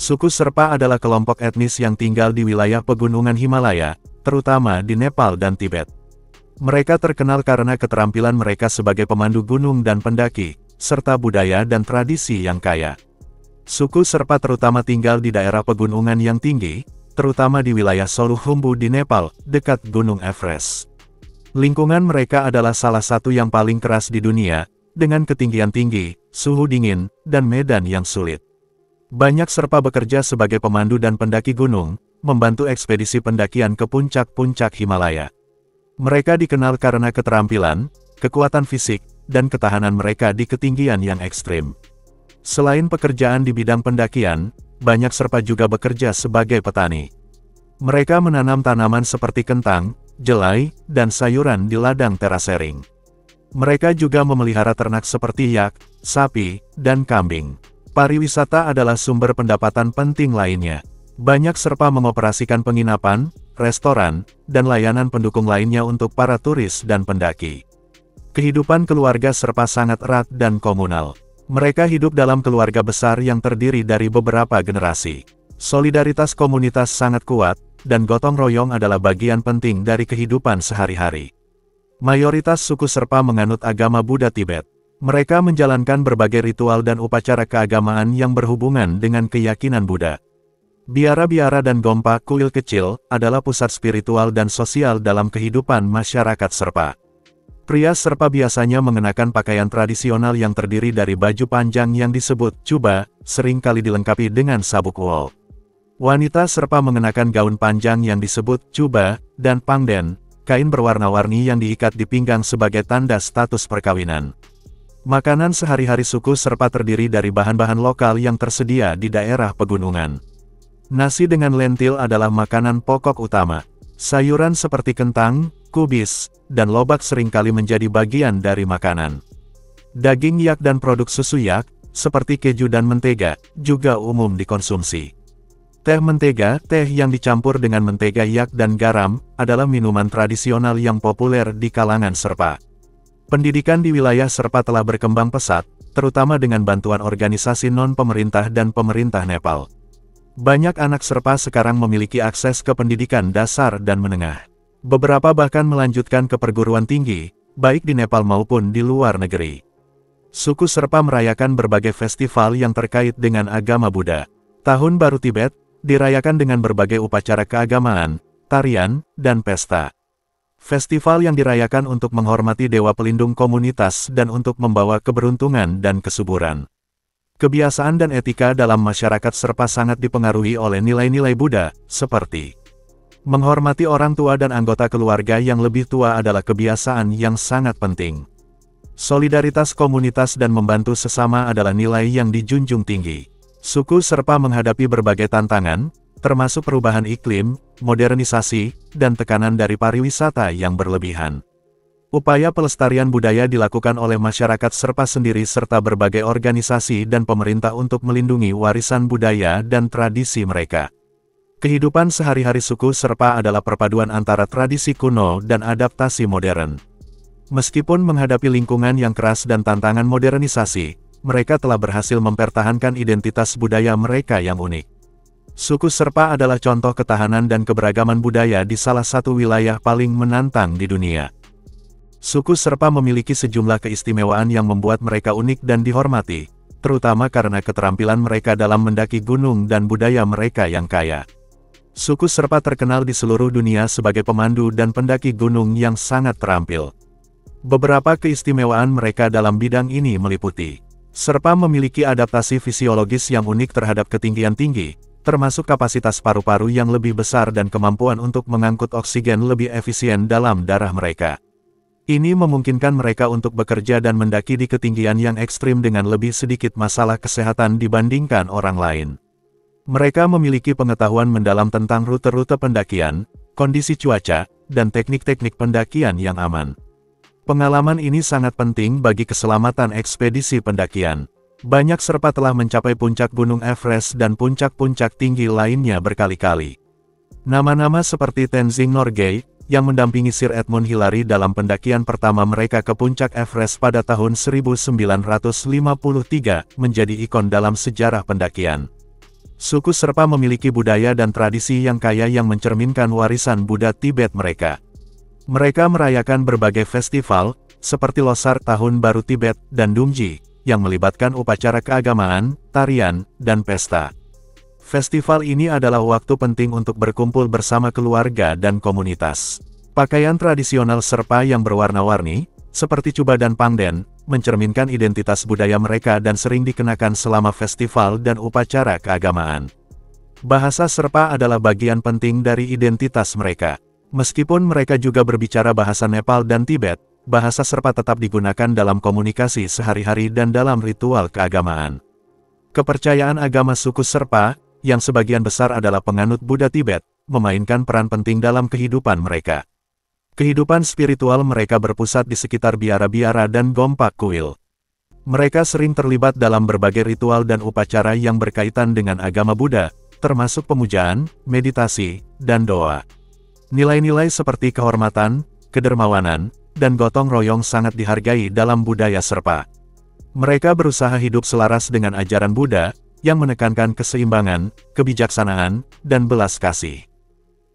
Suku Sherpa adalah kelompok etnis yang tinggal di wilayah pegunungan Himalaya, terutama di Nepal dan Tibet. Mereka terkenal karena keterampilan mereka sebagai pemandu gunung dan pendaki, serta budaya dan tradisi yang kaya. Suku Sherpa terutama tinggal di daerah pegunungan yang tinggi, terutama di wilayah Solukhumbu di Nepal, dekat Gunung Everest. Lingkungan mereka adalah salah satu yang paling keras di dunia, dengan ketinggian tinggi, suhu dingin, dan medan yang sulit. Banyak Sherpa bekerja sebagai pemandu dan pendaki gunung, membantu ekspedisi pendakian ke puncak-puncak Himalaya. Mereka dikenal karena keterampilan, kekuatan fisik, dan ketahanan mereka di ketinggian yang ekstrim. Selain pekerjaan di bidang pendakian, banyak Sherpa juga bekerja sebagai petani. Mereka menanam tanaman seperti kentang, jelai, dan sayuran di ladang terasering. Mereka juga memelihara ternak seperti yak, sapi, dan kambing. Pariwisata adalah sumber pendapatan penting lainnya. Banyak Sherpa mengoperasikan penginapan, restoran, dan layanan pendukung lainnya untuk para turis dan pendaki. Kehidupan keluarga Sherpa sangat erat dan komunal. Mereka hidup dalam keluarga besar yang terdiri dari beberapa generasi. Solidaritas komunitas sangat kuat, dan gotong royong adalah bagian penting dari kehidupan sehari-hari. Mayoritas suku Sherpa menganut agama Buddha Tibet. Mereka menjalankan berbagai ritual dan upacara keagamaan yang berhubungan dengan keyakinan Buddha. Biara-biara dan gompa kuil kecil adalah pusat spiritual dan sosial dalam kehidupan masyarakat Sherpa. Pria Sherpa biasanya mengenakan pakaian tradisional yang terdiri dari baju panjang yang disebut chuba, seringkali dilengkapi dengan sabuk wol. Wanita Sherpa mengenakan gaun panjang yang disebut chuba, dan pangden, kain berwarna-warni yang diikat di pinggang sebagai tanda status perkawinan. Makanan sehari-hari suku Sherpa terdiri dari bahan-bahan lokal yang tersedia di daerah pegunungan. Nasi dengan lentil adalah makanan pokok utama. Sayuran seperti kentang, kubis, dan lobak seringkali menjadi bagian dari makanan. Daging yak dan produk susu yak, seperti keju dan mentega, juga umum dikonsumsi. Teh mentega, teh yang dicampur dengan mentega yak dan garam, adalah minuman tradisional yang populer di kalangan Sherpa. Pendidikan di wilayah Sherpa telah berkembang pesat, terutama dengan bantuan organisasi non-pemerintah dan pemerintah Nepal. Banyak anak Sherpa sekarang memiliki akses ke pendidikan dasar dan menengah. Beberapa bahkan melanjutkan ke perguruan tinggi, baik di Nepal maupun di luar negeri. Suku Sherpa merayakan berbagai festival yang terkait dengan agama Buddha. Tahun Baru Tibet dirayakan dengan berbagai upacara keagamaan, tarian, dan pesta. Festival yang dirayakan untuk menghormati dewa pelindung komunitas dan untuk membawa keberuntungan dan kesuburan. Kebiasaan dan etika dalam masyarakat Sherpa sangat dipengaruhi oleh nilai-nilai Buddha, seperti menghormati orang tua dan anggota keluarga yang lebih tua adalah kebiasaan yang sangat penting. Solidaritas komunitas dan membantu sesama adalah nilai yang dijunjung tinggi. Suku Sherpa menghadapi berbagai tantangan, termasuk perubahan iklim, modernisasi, dan tekanan dari pariwisata yang berlebihan. Upaya pelestarian budaya dilakukan oleh masyarakat Sherpa sendiri serta berbagai organisasi dan pemerintah untuk melindungi warisan budaya dan tradisi mereka. Kehidupan sehari-hari suku Sherpa adalah perpaduan antara tradisi kuno dan adaptasi modern. Meskipun menghadapi lingkungan yang keras dan tantangan modernisasi, mereka telah berhasil mempertahankan identitas budaya mereka yang unik. Suku Sherpa adalah contoh ketahanan dan keberagaman budaya di salah satu wilayah paling menantang di dunia. Suku Sherpa memiliki sejumlah keistimewaan yang membuat mereka unik dan dihormati, terutama karena keterampilan mereka dalam mendaki gunung dan budaya mereka yang kaya. Suku Sherpa terkenal di seluruh dunia sebagai pemandu dan pendaki gunung yang sangat terampil. Beberapa keistimewaan mereka dalam bidang ini meliputi: Sherpa memiliki adaptasi fisiologis yang unik terhadap ketinggian tinggi, termasuk kapasitas paru-paru yang lebih besar dan kemampuan untuk mengangkut oksigen lebih efisien dalam darah mereka. Ini memungkinkan mereka untuk bekerja dan mendaki di ketinggian yang ekstrim dengan lebih sedikit masalah kesehatan dibandingkan orang lain. Mereka memiliki pengetahuan mendalam tentang rute-rute pendakian, kondisi cuaca, dan teknik-teknik pendakian yang aman. Pengalaman ini sangat penting bagi keselamatan ekspedisi pendakian. Banyak Sherpa telah mencapai puncak Gunung Everest dan puncak-puncak tinggi lainnya berkali-kali. Nama-nama seperti Tenzing Norgay, yang mendampingi Sir Edmund Hillary dalam pendakian pertama mereka ke puncak Everest pada tahun 1953, menjadi ikon dalam sejarah pendakian. Suku Serpa memiliki budaya dan tradisi yang kaya yang mencerminkan warisan Buddha Tibet mereka. Mereka merayakan berbagai festival, seperti Losar Tahun Baru Tibet dan Dumji, yang melibatkan upacara keagamaan, tarian, dan pesta. Festival ini adalah waktu penting untuk berkumpul bersama keluarga dan komunitas. Pakaian tradisional Serpa yang berwarna-warni, seperti Chuba dan Pangden, mencerminkan identitas budaya mereka dan sering dikenakan selama festival dan upacara keagamaan. Bahasa Serpa adalah bagian penting dari identitas mereka. Meskipun mereka juga berbicara bahasa Nepal dan Tibet, bahasa Serpa tetap digunakan dalam komunikasi sehari-hari dan dalam ritual keagamaan. Kepercayaan agama suku Serpa, yang sebagian besar adalah penganut Buddha Tibet, memainkan peran penting dalam kehidupan mereka. Kehidupan spiritual mereka berpusat di sekitar biara-biara dan gompak kuil. Mereka sering terlibat dalam berbagai ritual dan upacara yang berkaitan dengan agama Buddha, termasuk pemujaan, meditasi, dan doa. Nilai-nilai seperti kehormatan, kedermawanan, dan gotong royong sangat dihargai dalam budaya Serpa. Mereka berusaha hidup selaras dengan ajaran Buddha, yang menekankan keseimbangan, kebijaksanaan, dan belas kasih.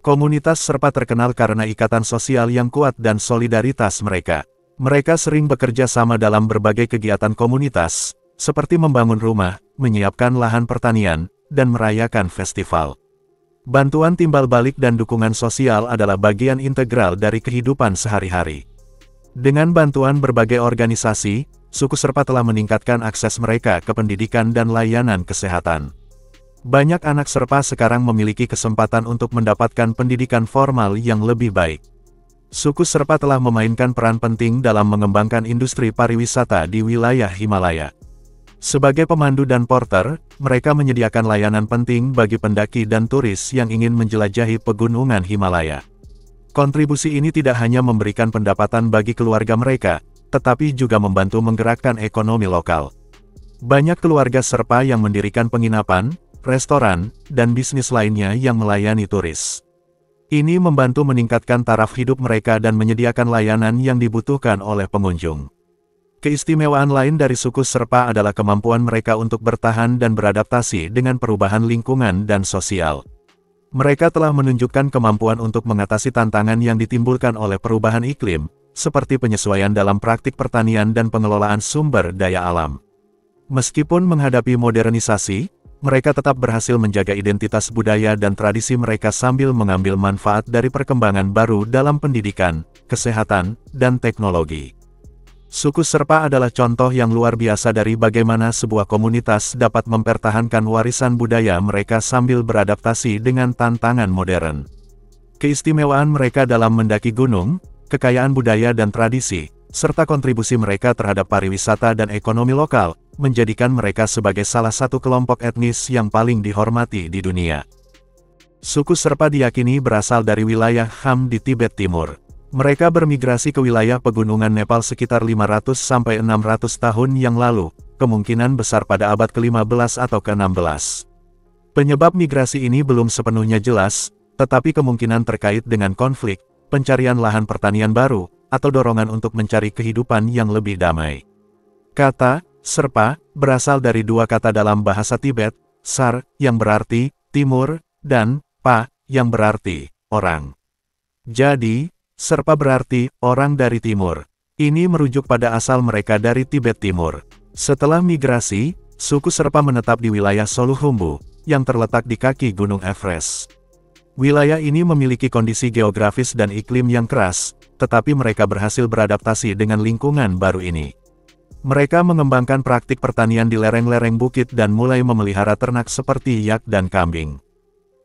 Komunitas Serpa terkenal karena ikatan sosial yang kuat dan solidaritas mereka. Mereka sering bekerja sama dalam berbagai kegiatan komunitas, seperti membangun rumah, menyiapkan lahan pertanian, dan merayakan festival. Bantuan timbal balik dan dukungan sosial adalah bagian integral dari kehidupan sehari-hari. Dengan bantuan berbagai organisasi, suku Serpa telah meningkatkan akses mereka ke pendidikan dan layanan kesehatan. Banyak anak Serpa sekarang memiliki kesempatan untuk mendapatkan pendidikan formal yang lebih baik. Suku Serpa telah memainkan peran penting dalam mengembangkan industri pariwisata di wilayah Himalaya. Sebagai pemandu dan porter, mereka menyediakan layanan penting bagi pendaki dan turis yang ingin menjelajahi pegunungan Himalaya. Kontribusi ini tidak hanya memberikan pendapatan bagi keluarga mereka, tetapi juga membantu menggerakkan ekonomi lokal. Banyak keluarga Serpa yang mendirikan penginapan, restoran, dan bisnis lainnya yang melayani turis. Ini membantu meningkatkan taraf hidup mereka dan menyediakan layanan yang dibutuhkan oleh pengunjung. Keistimewaan lain dari suku Serpa adalah kemampuan mereka untuk bertahan dan beradaptasi dengan perubahan lingkungan dan sosial. Mereka telah menunjukkan kemampuan untuk mengatasi tantangan yang ditimbulkan oleh perubahan iklim, seperti penyesuaian dalam praktik pertanian dan pengelolaan sumber daya alam. Meskipun menghadapi modernisasi, mereka tetap berhasil menjaga identitas budaya dan tradisi mereka sambil mengambil manfaat dari perkembangan baru dalam pendidikan, kesehatan, dan teknologi. Suku Serpa adalah contoh yang luar biasa dari bagaimana sebuah komunitas dapat mempertahankan warisan budaya mereka sambil beradaptasi dengan tantangan modern. Keistimewaan mereka dalam mendaki gunung, kekayaan budaya dan tradisi, serta kontribusi mereka terhadap pariwisata dan ekonomi lokal, menjadikan mereka sebagai salah satu kelompok etnis yang paling dihormati di dunia. Suku Serpa diyakini berasal dari wilayah Kham di Tibet Timur. Mereka bermigrasi ke wilayah pegunungan Nepal sekitar 500-600 tahun yang lalu, kemungkinan besar pada abad ke-15 atau ke-16. Penyebab migrasi ini belum sepenuhnya jelas, tetapi kemungkinan terkait dengan konflik, pencarian lahan pertanian baru, atau dorongan untuk mencari kehidupan yang lebih damai. Kata Serpa berasal dari dua kata dalam bahasa Tibet, Sar, yang berarti timur, dan Pa, yang berarti orang. Jadi, Serpa berarti orang dari timur. Ini merujuk pada asal mereka dari Tibet Timur. Setelah migrasi, suku Serpa menetap di wilayah Solukhumbu, yang terletak di kaki Gunung Everest. Wilayah ini memiliki kondisi geografis dan iklim yang keras, tetapi mereka berhasil beradaptasi dengan lingkungan baru ini. Mereka mengembangkan praktik pertanian di lereng-lereng bukit dan mulai memelihara ternak seperti yak dan kambing.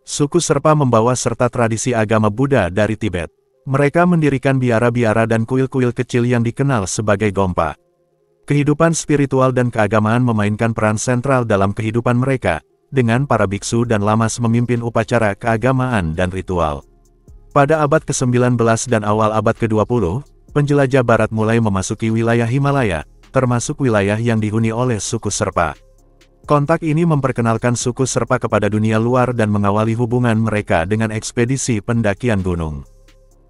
Suku Serpa membawa serta tradisi agama Buddha dari Tibet. Mereka mendirikan biara-biara dan kuil-kuil kecil yang dikenal sebagai gompa. Kehidupan spiritual dan keagamaan memainkan peran sentral dalam kehidupan mereka, dengan para biksu dan lamas memimpin upacara keagamaan dan ritual. Pada abad ke-19 dan awal abad ke-20, penjelajah barat mulai memasuki wilayah Himalaya, termasuk wilayah yang dihuni oleh suku Serpa. Kontak ini memperkenalkan suku Serpa kepada dunia luar dan mengawali hubungan mereka dengan ekspedisi pendakian gunung.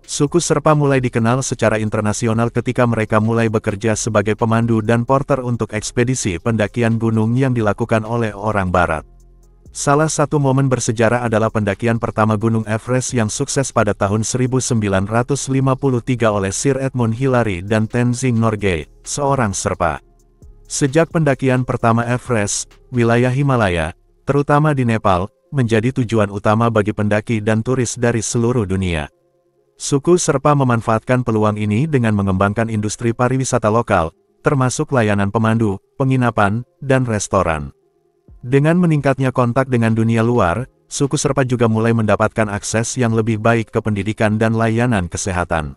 Suku Serpa mulai dikenal secara internasional ketika mereka mulai bekerja sebagai pemandu dan porter untuk ekspedisi pendakian gunung yang dilakukan oleh orang Barat. Salah satu momen bersejarah adalah pendakian pertama Gunung Everest yang sukses pada tahun 1953 oleh Sir Edmund Hillary dan Tenzing Norgay, seorang Sherpa. Sejak pendakian pertama Everest, wilayah Himalaya, terutama di Nepal, menjadi tujuan utama bagi pendaki dan turis dari seluruh dunia. Suku Sherpa memanfaatkan peluang ini dengan mengembangkan industri pariwisata lokal, termasuk layanan pemandu, penginapan, dan restoran. Dengan meningkatnya kontak dengan dunia luar, suku Sherpa juga mulai mendapatkan akses yang lebih baik ke pendidikan dan layanan kesehatan.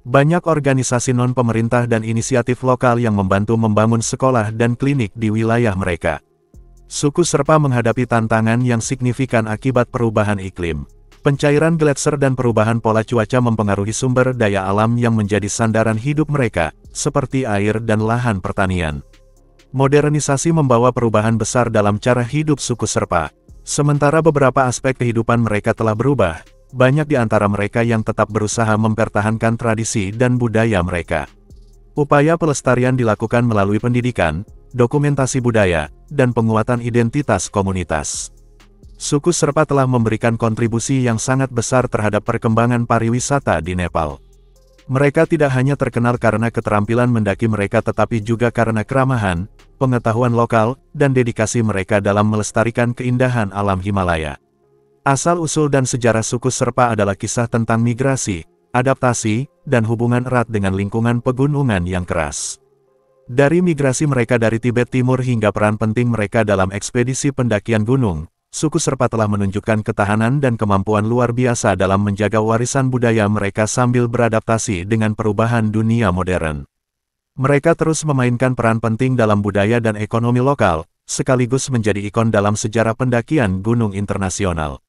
Banyak organisasi non-pemerintah dan inisiatif lokal yang membantu membangun sekolah dan klinik di wilayah mereka. Suku Sherpa menghadapi tantangan yang signifikan akibat perubahan iklim. Pencairan gletser dan perubahan pola cuaca mempengaruhi sumber daya alam yang menjadi sandaran hidup mereka, seperti air dan lahan pertanian. Modernisasi membawa perubahan besar dalam cara hidup suku Sherpa. Sementara beberapa aspek kehidupan mereka telah berubah, banyak di antara mereka yang tetap berusaha mempertahankan tradisi dan budaya mereka. Upaya pelestarian dilakukan melalui pendidikan, dokumentasi budaya, dan penguatan identitas komunitas. Suku Sherpa telah memberikan kontribusi yang sangat besar terhadap perkembangan pariwisata di Nepal. Mereka tidak hanya terkenal karena keterampilan mendaki mereka tetapi juga karena keramahan, pengetahuan lokal, dan dedikasi mereka dalam melestarikan keindahan alam Himalaya. Asal-usul dan sejarah suku Sherpa adalah kisah tentang migrasi, adaptasi, dan hubungan erat dengan lingkungan pegunungan yang keras. Dari migrasi mereka dari Tibet Timur hingga peran penting mereka dalam ekspedisi pendakian gunung, suku Sherpa telah menunjukkan ketahanan dan kemampuan luar biasa dalam menjaga warisan budaya mereka sambil beradaptasi dengan perubahan dunia modern. Mereka terus memainkan peran penting dalam budaya dan ekonomi lokal, sekaligus menjadi ikon dalam sejarah pendakian gunung internasional.